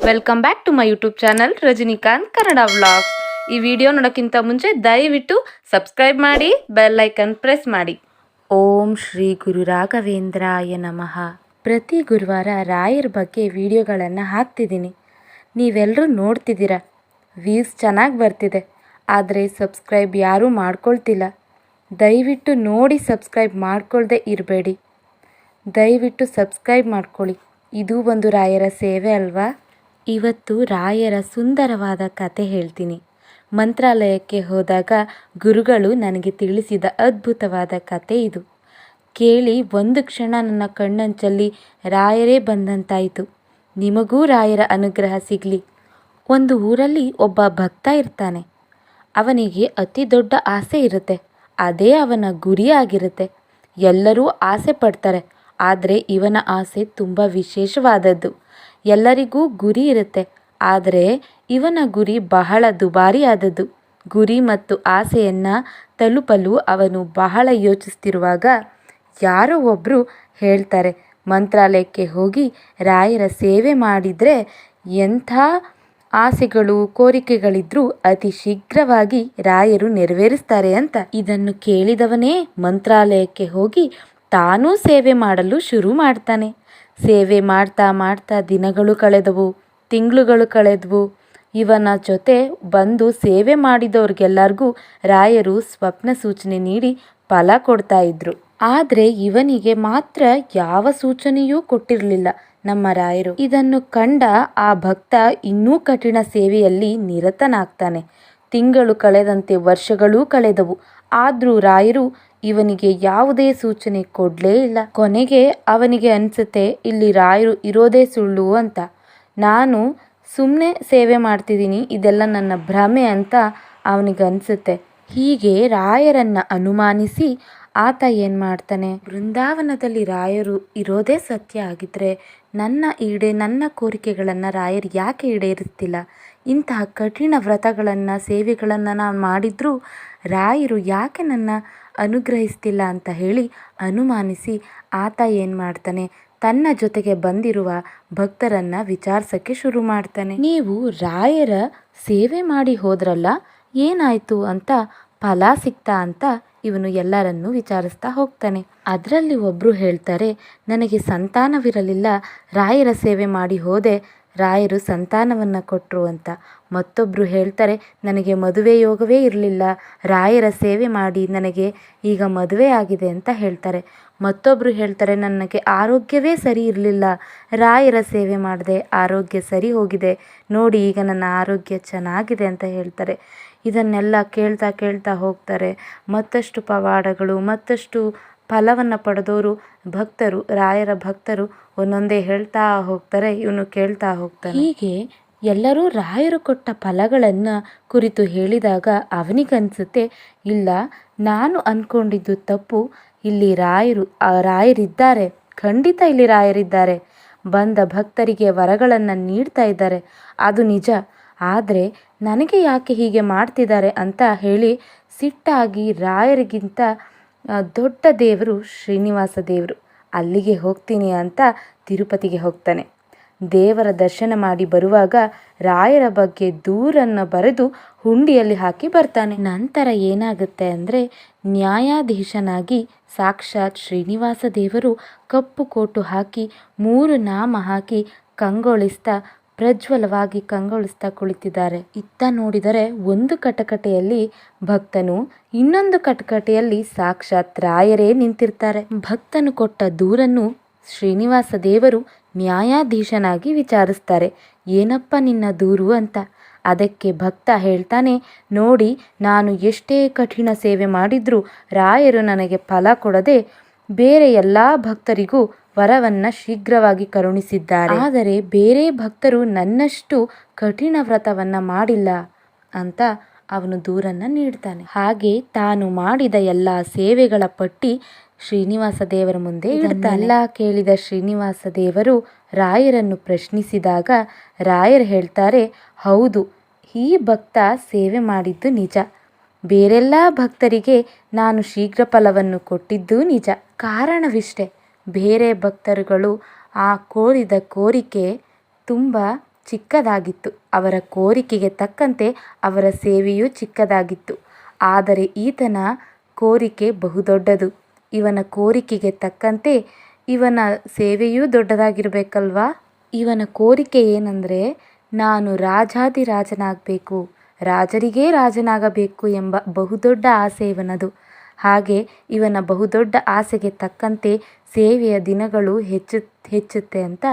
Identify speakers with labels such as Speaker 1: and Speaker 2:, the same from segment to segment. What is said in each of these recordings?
Speaker 1: Welcome back to my YouTube channel Rajinikanth Kannada vlogs. ಈ video ನೋಡೋಕ್ಕಿಂತ ಮುಂಚೆ ದಯವಿಟ್ಟು ಸಬ್ಸ್ಕ್ರೈಬ್ ಮಾಡಿ, ಬೆಲ್ ಐಕನ್ ಪ್ರೆಸ್ ಮಾಡಿ. ಓಂ ಶ್ರೀ ಗುರು ರಾಘವೇಂದ್ರಾಯ ನಮಃ. ಪ್ರತಿ ಗುರುವಾರ ರಾಯರ ಬಗ್ಗೆ ವಿಡಿಯೋಗಳನ್ನು ಹಾಕ್ತಿದ್ದೀನಿ. ನೀವೆಲ್ಲರೂ ನೋಡ್ತಿದ್ದೀರಾ, ವ್ಯೂಸ್ ಚೆನ್ನಾಗಿ ಬರ್ತಿದೆ. ಆದರೆ ಸಬ್ಸ್ಕ್ರೈಬ್ ಯಾರೂ ಮಾಡ್ಕೊಳ್ತಿಲ್ಲ. ದಯವಿಟ್ಟು ನೋಡಿ ಸಬ್ಸ್ಕ್ರೈಬ್ ಮಾಡ್ಕೊಳ್ದೆ ಇರಬೇಡಿ. ದಯವಿಟ್ಟು ಸಬ್ಸ್ಕ್ರೈಬ್ ಮಾಡ್ಕೊಳ್ಳಿ. ಇದು ಒಂದು ರಾಯರ ಸೇವೆ ಅಲ್ವಾ. ಇವತ್ತು ರಾಯರ ಸುಂದರವಾದ ಕತೆ ಹೇಳ್ತೀನಿ. ಮಂತ್ರಾಲಯಕ್ಕೆ ಹೋದಾಗ ಗುರುಗಳು ನನಗೆ ತಿಳಿಸಿದ ಅದ್ಭುತವಾದ ಕತೆ ಇದು. ಕೇಳಿ ಒಂದು ಕ್ಷಣ ನನ್ನ ಕಣ್ಣಂಚಲ್ಲಿ ರಾಯರೇ ಬಂದಂತಾಯಿತು. ನಿಮಗೂ ರಾಯರ ಅನುಗ್ರಹ ಸಿಗಲಿ. ಒಂದು ಊರಲ್ಲಿ ಒಬ್ಬ ಭಕ್ತ ಇರ್ತಾನೆ. ಅವನಿಗೆ ಅತಿ ದೊಡ್ಡ ಆಸೆ ಇರುತ್ತೆ. ಅದೇ ಅವನ ಗುರಿಯಾಗಿರುತ್ತೆ. ಎಲ್ಲರೂ ಆಸೆ ಪಡ್ತಾರೆ, ಆದರೆ ಇವನ ಆಸೆ ತುಂಬ ವಿಶೇಷವಾದದ್ದು. ಎಲ್ಲರಿಗೂ ಗುರಿ ಇರುತ್ತೆ, ಆದರೆ ಇವನ ಗುರಿ ಬಹಳ ದುಬಾರಿಯಾದದ್ದು. ಗುರಿ ಮತ್ತು ಆಸೆಯನ್ನು ತಲುಪಲು ಅವನು ಬಹಳ ಯೋಚಿಸ್ತಿರುವಾಗ ಯಾರೋ ಒಬ್ಬರು ಹೇಳ್ತಾರೆ, ಮಂತ್ರಾಲಯಕ್ಕೆ ಹೋಗಿ ರಾಯರ ಸೇವೆ ಮಾಡಿದರೆ ಎಂಥ ಆಸೆಗಳು ಕೋರಿಕೆಗಳಿದ್ರೂ ಅತಿ ಶೀಘ್ರವಾಗಿ ರಾಯರು ನೆರವೇರಿಸ್ತಾರೆ ಅಂತ. ಇದನ್ನು ಕೇಳಿದವನೇ ಮಂತ್ರಾಲಯಕ್ಕೆ ಹೋಗಿ ತಾನೂ ಸೇವೆ ಮಾಡಲು ಶುರು ಮಾಡ್ತಾನೆ. ಸೇವೆ ಮಾಡ್ತಾ ಮಾಡ್ತಾ ದಿನಗಳು ಕಳೆದವು, ತಿಂಗಳುಗಳು ಕಳೆದವು. ಇವನ ಜೊತೆ ಬಂದು ಸೇವೆ ಮಾಡಿದವ್ರಿಗೆಲ್ಲರಿಗೂ ರಾಯರು ಸ್ವಪ್ನ ಸೂಚನೆ ನೀಡಿ ಫಲ ಕೊಡ್ತಾ ಇದ್ರು. ಆದರೆ ಇವನಿಗೆ ಮಾತ್ರ ಯಾವ ಸೂಚನೆಯೂ ಕೊಟ್ಟಿರಲಿಲ್ಲ ನಮ್ಮ ರಾಯರು. ಇದನ್ನು ಕಂಡ ಆ ಭಕ್ತ ಇನ್ನೂ ಕಠಿಣ ಸೇವೆಯಲ್ಲಿ ನಿರತನಾಗ್ತಾನೆ. ತಿಂಗಳು ಕಳೆದಂತೆ ವರ್ಷಗಳೂ ಕಳೆದವು. ಆದರೂ ರಾಯರು ಇವನಿಗೆ ಯಾವುದೇ ಸೂಚನೆ ಕೊಡಲೇ ಇಲ್ಲ. ಕೊನೆಗೆ ಅವನಿಗೆ ಅನಿಸುತ್ತೆ, ಇಲ್ಲಿ ರಾಯರು ಇರೋದೇ ಸುಳ್ಳು ಅಂತ. ನಾನು ಸುಮ್ಮನೆ ಸೇವೆ ಮಾಡ್ತಿದ್ದೀನಿ, ಇದೆಲ್ಲ ನನ್ನ ಭ್ರಮೆ ಅಂತ ಅವನಿಗೆ ಅನಿಸುತ್ತೆ. ಹೀಗೆ ರಾಯರನ್ನು ಅನುಮಾನಿಸಿ ಆತ ಏನು ಮಾಡ್ತಾನೆ, ಬೃಂದಾವನದಲ್ಲಿ ರಾಯರು ಇರೋದೇ ಸತ್ಯ ಆಗಿದ್ರೆ ನನ್ನ ಕೋರಿಕೆಗಳನ್ನು ರಾಯರು ಯಾಕೆ ಈಡೇರಿಸ್ತಿಲ್ಲ? ಇಂತಹ ಕಠಿಣ ವ್ರತಗಳನ್ನು ಸೇವೆಗಳನ್ನು ನಾನು ಮಾಡಿದ್ರೂ ರಾಯರು ಯಾಕೆ ನನ್ನ ಅನುಗ್ರಹಿಸ್ತಿಲ್ಲ ಅಂತ ಹೇಳಿ ಅನುಮಾನಿಸಿ ಆತ ಏನು ಮಾಡ್ತಾನೆ, ತನ್ನ ಜೊತೆಗೆ ಬಂದಿರುವ ಭಕ್ತರನ್ನು ವಿಚಾರಿಸೋಕ್ಕೆ ಶುರು ಮಾಡ್ತಾನೆ. ನೀವು ರಾಯರ ಸೇವೆ ಮಾಡಿ ಹೋದ್ರಲ್ಲ, ಏನಾಯಿತು ಅಂತ, ಫಲ ಸಿಕ್ತಾ ಅಂತ ಇವನು ಎಲ್ಲರನ್ನೂ ವಿಚಾರಿಸ್ತಾ ಹೋಗ್ತಾನೆ. ಅದರಲ್ಲಿ ಒಬ್ಬರು ಹೇಳ್ತಾರೆ, ನನಗೆ ಸಂತಾನವಿರಲಿಲ್ಲ, ರಾಯರ ಸೇವೆ ಮಾಡಿ ಹೋದೆ, ರಾಯರು ಸಂತಾನವನ್ನು ಕೊಟ್ಟರು ಅಂತ. ಮತ್ತೊಬ್ಬರು ಹೇಳ್ತಾರೆ, ನನಗೆ ಮದುವೆ ಯೋಗವೇ ಇರಲಿಲ್ಲ, ರಾಯರ ಸೇವೆ ಮಾಡಿ ನನಗೆ ಈಗ ಮದುವೆ ಆಗಿದೆ ಅಂತ ಹೇಳ್ತಾರೆ. ಮತ್ತೊಬ್ಬರು ಹೇಳ್ತಾರೆ, ನನಗೆ ಆರೋಗ್ಯವೇ ಸರಿ ಇರಲಿಲ್ಲ, ರಾಯರ ಸೇವೆ ಮಾಡಿದೆ, ಆರೋಗ್ಯ ಸರಿ ಹೋಗಿದೆ, ನೋಡಿ ಈಗ ನನ್ನ ಆರೋಗ್ಯ ಚೆನ್ನಾಗಿದೆ ಅಂತ ಹೇಳ್ತಾರೆ. ಇದನ್ನೆಲ್ಲ ಕೇಳ್ತಾ ಕೇಳ್ತಾ ಹೋಗ್ತಾರೆ. ಮತ್ತಷ್ಟು ಪವಾಡಗಳು, ಮತ್ತಷ್ಟು ಫಲವನ್ನು ಪಡೆದವರು ಭಕ್ತರು, ರಾಯರ ಭಕ್ತರು ಒಂದೊಂದೇ ಹೇಳ್ತಾ ಹೋಗ್ತಾರೆ. ಇವನು ಕೇಳ್ತಾ ಹೋಗ್ತಾನೆ. ಹೀಗೆ ಎಲ್ಲರೂ ರಾಯರು ಕೊಟ್ಟ ಫಲಗಳನ್ನು ಕುರಿತು ಹೇಳಿದಾಗ ಅವನಿಗನ್ಸುತ್ತೆ, ಇಲ್ಲ, ನಾನು ಅಂದ್ಕೊಂಡಿದ್ದು ತಪ್ಪು, ಇಲ್ಲಿ ರಾಯರಿದ್ದಾರೆ, ಖಂಡಿತ ಇಲ್ಲಿ ರಾಯರಿದ್ದಾರೆ, ಬಂದ ಭಕ್ತರಿಗೆ ವರಗಳನ್ನು ನೀಡ್ತಾ ಇದ್ದಾರೆ, ಅದು ನಿಜ. ಆದರೆ ನನಗೆ ಯಾಕೆ ಹೀಗೆ ಮಾಡ್ತಿದ್ದಾರೆ ಅಂತ ಹೇಳಿ ಸಿಟ್ಟಾಗಿ ರಾಯರಿಗಿಂತ ದೊಡ್ಡ ದೇವರು ಶ್ರೀನಿವಾಸ ದೇವರು, ಅಲ್ಲಿಗೆ ಹೋಗ್ತೀನಿ ಅಂತ ತಿರುಪತಿಗೆ ಹೋಗ್ತಾನೆ. ದೇವರ ದರ್ಶನ ಮಾಡಿ ಬರುವಾಗ ರಾಯರ ಬಗ್ಗೆ ದೂರನ್ನು ಬರೆದು ಹುಂಡಿಯಲ್ಲಿ ಹಾಕಿ ಬರ್ತಾನೆ. ನಂತರ ಏನಾಗುತ್ತೆ ಅಂದರೆ, ನ್ಯಾಯಾಧೀಶನಾಗಿ ಸಾಕ್ಷಾತ್ ಶ್ರೀನಿವಾಸ ದೇವರು ಕಪ್ಪು ಕೋಟು ಹಾಕಿ 3 ನಾಮ ಹಾಕಿ ಪ್ರಜ್ವಲವಾಗಿ ಕಂಗೊಳಿಸ್ತಾ ಕುಳಿತಿದ್ದಾರೆ. ಇತ್ತ ನೋಡಿದರೆ ಒಂದು ಕಟಕಟೆಯಲ್ಲಿ ಭಕ್ತನು, ಇನ್ನೊಂದು ಕಟಕಟೆಯಲ್ಲಿ ಸಾಕ್ಷಾತ್ ರಾಯರೇ ನಿಂತಿರ್ತಾರೆ. ಭಕ್ತನು ಕೊಟ್ಟ ದೂರನ್ನು ಶ್ರೀನಿವಾಸ ದೇವರು ನ್ಯಾಯಾಧೀಶನಾಗಿ ವಿಚಾರಿಸ್ತಾರೆ, ಏನಪ್ಪ ನಿನ್ನ ದೂರು ಅಂತ. ಅದಕ್ಕೆ ಭಕ್ತ ಹೇಳ್ತಾನೆ, ನೋಡಿ, ನಾನು ಎಷ್ಟೇ ಕಠಿಣ ಸೇವೆ ಮಾಡಿದ್ರೂ ರಾಯರು ನನಗೆ ಫಲ ಕೊಡದೆ ಬೇರೆ ಎಲ್ಲ ಭಕ್ತರಿಗೂ ವರವನ್ನು ಶೀಘ್ರವಾಗಿ ಕರುಣಿಸಿದ್ದಾರೆ, ಆದರೆ ಬೇರೆ ಭಕ್ತರು ನನ್ನಷ್ಟು ಕಠಿಣ ವ್ರತವನ್ನು ಮಾಡಿಲ್ಲ ಅಂತ ಅವನು ದೂರನ್ನು ನೀಡ್ತಾನೆ. ಹಾಗೆ ತಾನು ಮಾಡಿದ ಎಲ್ಲ ಸೇವೆಗಳ ಪಟ್ಟಿ ಶ್ರೀನಿವಾಸ ದೇವರ ಮುಂದೆ ಇಡ್ತಾನೆ. ಕೇಳಿದ ಶ್ರೀನಿವಾಸ ದೇವರು ರಾಯರನ್ನು ಪ್ರಶ್ನಿಸಿದಾಗ ರಾಯರು ಹೇಳ್ತಾರೆ, ಹೌದು, ಈ ಭಕ್ತ ಸೇವೆ ಮಾಡಿದ್ದು ನಿಜ, ಬೇರೆಲ್ಲ ಭಕ್ತರಿಗೆ ನಾನು ಶೀಘ್ರ ಫಲವನ್ನು ಕೊಟ್ಟಿದ್ದೂ ನಿಜ. ಕಾರಣವಿಷ್ಟೇ, ಬೇರೆ ಭಕ್ತರುಗಳು ಆ ಕೋರಿದ ಕೋರಿಕೆ ತುಂಬ ಚಿಕ್ಕದಾಗಿತ್ತು. ಅವರ ಕೋರಿಕೆಗೆ ತಕ್ಕಂತೆ ಅವರ ಸೇವೆಯೂ ಚಿಕ್ಕದಾಗಿತ್ತು. ಆದರೆ ಈತನ ಕೋರಿಕೆ ಬಹುದೊಡ್ಡದು. ಇವನ ಕೋರಿಕೆಗೆ ತಕ್ಕಂತೆ ಇವನ ಸೇವೆಯೂ ದೊಡ್ಡದಾಗಿರಬೇಕಲ್ವಾ? ಇವನ ಕೋರಿಕೆ ಏನಂದರೆ, ನಾನು ರಾಜಾದಿರಾಜನಾಗಬೇಕು, ರಾಜರಿಗೇ ರಾಜನಾಗಬೇಕು ಎಂಬ ಬಹುದೊಡ್ಡ ಆಸೆ ಇವನದು. ಹಾಗೆ ಇವನ ಬಹುದೊಡ್ಡ ಆಸೆಗೆ ತಕ್ಕಂತೆ ಸೇವೆಯ ದಿನಗಳು ಹೆಚ್ಚುತ್ತೆ ಅಂತ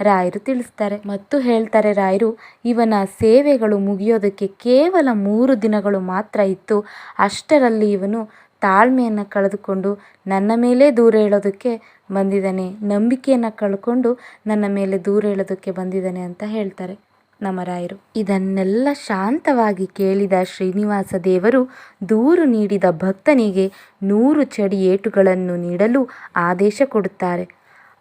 Speaker 1: ರಾಯರು ತಿಳಿಸ್ತಾರೆ. ಮತ್ತು ಹೇಳ್ತಾರೆ ರಾಯರು, ಇವನ ಸೇವೆಗಳು ಮುಗಿಯೋದಕ್ಕೆ ಕೇವಲ 3 ದಿನಗಳು ಮಾತ್ರ ಇತ್ತು. ಅಷ್ಟರಲ್ಲಿ ಇವನು ತಾಳ್ಮೆಯನ್ನು ಕಳೆದುಕೊಂಡು ನನ್ನ ಮೇಲೆ ದೂರ ಹೇಳೋದಕ್ಕೆ ಬಂದಿದ್ದಾನೆ, ನಂಬಿಕೆಯನ್ನು ಕಳ್ಕೊಂಡು ನನ್ನ ಮೇಲೆ ದೂರ ಹೇಳೋದಕ್ಕೆ ಬಂದಿದ್ದಾನೆ ಅಂತ ಹೇಳ್ತಾರೆ ನಮ್ಮ ರಾಯರು. ಇದನ್ನೆಲ್ಲ ಶಾಂತವಾಗಿ ಕೇಳಿದ ಶ್ರೀನಿವಾಸ ದೇವರು ದೂರು ನೀಡಿದ ಭಕ್ತನಿಗೆ 100 ಚಡಿ ಏಟುಗಳನ್ನು ನೀಡಲು ಆದೇಶ ಕೊಡುತ್ತಾರೆ.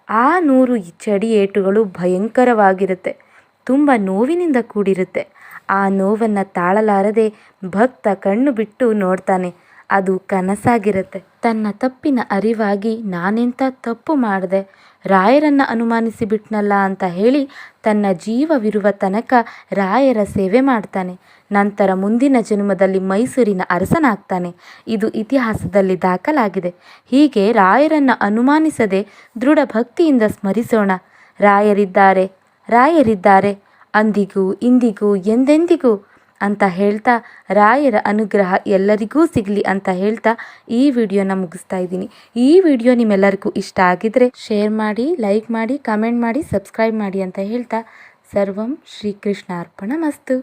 Speaker 1: ಆ 100 ಚಡಿ ಏಟುಗಳು ಭಯಂಕರವಾಗಿರುತ್ತೆ, ತುಂಬ ನೋವಿನಿಂದ ಕೂಡಿರುತ್ತೆ. ಆ ನೋವನ್ನು ತಾಳಲಾರದೆ ಭಕ್ತ ಕಣ್ಣು ಬಿಟ್ಟು ನೋಡ್ತಾನೆ. ಅದು ಕನಸಾಗಿರುತ್ತೆ. ತನ್ನ ತಪ್ಪಿನ ಅರಿವಾಗಿ ನಾನೆಂಥ ತಪ್ಪು ಮಾಡಿದೆ, ರಾಯರನ್ನು ಅನುಮಾನಿಸಿ ಬಿಟ್ನಲ್ಲ ಅಂತ ಹೇಳಿ ತನ್ನ ಜೀವವಿರುವ ತನಕ ರಾಯರ ಸೇವೆ ಮಾಡ್ತಾನೆ. ನಂತರ ಮುಂದಿನ ಜನ್ಮದಲ್ಲಿ ಮೈಸೂರಿನ ಅರಸನಾಗ್ತಾನೆ. ಇದು ಇತಿಹಾಸದಲ್ಲಿ ದಾಖಲಾಗಿದೆ. ಹೀಗೆ ರಾಯರನ್ನು ಅನುಮಾನಿಸದೆ ದೃಢ ಭಕ್ತಿಯಿಂದ ಸ್ಮರಿಸೋಣ. ರಾಯರಿದ್ದಾರೆ, ರಾಯರಿದ್ದಾರೆ, ಅಂದಿಗೂ ಇಂದಿಗೂ ಎಂದೆಂದಿಗೂ ಅಂತ ಹೇಳ್ತಾ ರಾಯರ ಅನುಗ್ರಹ ಎಲ್ಲರಿಗೂ ಸಿಗಲಿ ಅಂತ ಹೇಳ್ತಾ ಈ ವಿಡಿಯೋನ ಮುಗಿಸ್ತಾ ಇದ್ದೀನಿ. ಈ ವಿಡಿಯೋ ನಿಮ್ಮೆಲ್ಲರಿಗೂ ಇಷ್ಟ ಆಗಿದ್ರೆ ಶೇರ್ ಮಾಡಿ, ಲೈಕ್ ಮಾಡಿ, ಕಮೆಂಟ್ ಮಾಡಿ, ಸಬ್ಸ್ಕ್ರೈಬ್ ಮಾಡಿ ಅಂತ ಹೇಳ್ತಾ ಸರ್ವಂ ಶ್ರೀಕೃಷ್ಣಾರ್ಪಣಮಸ್ತು.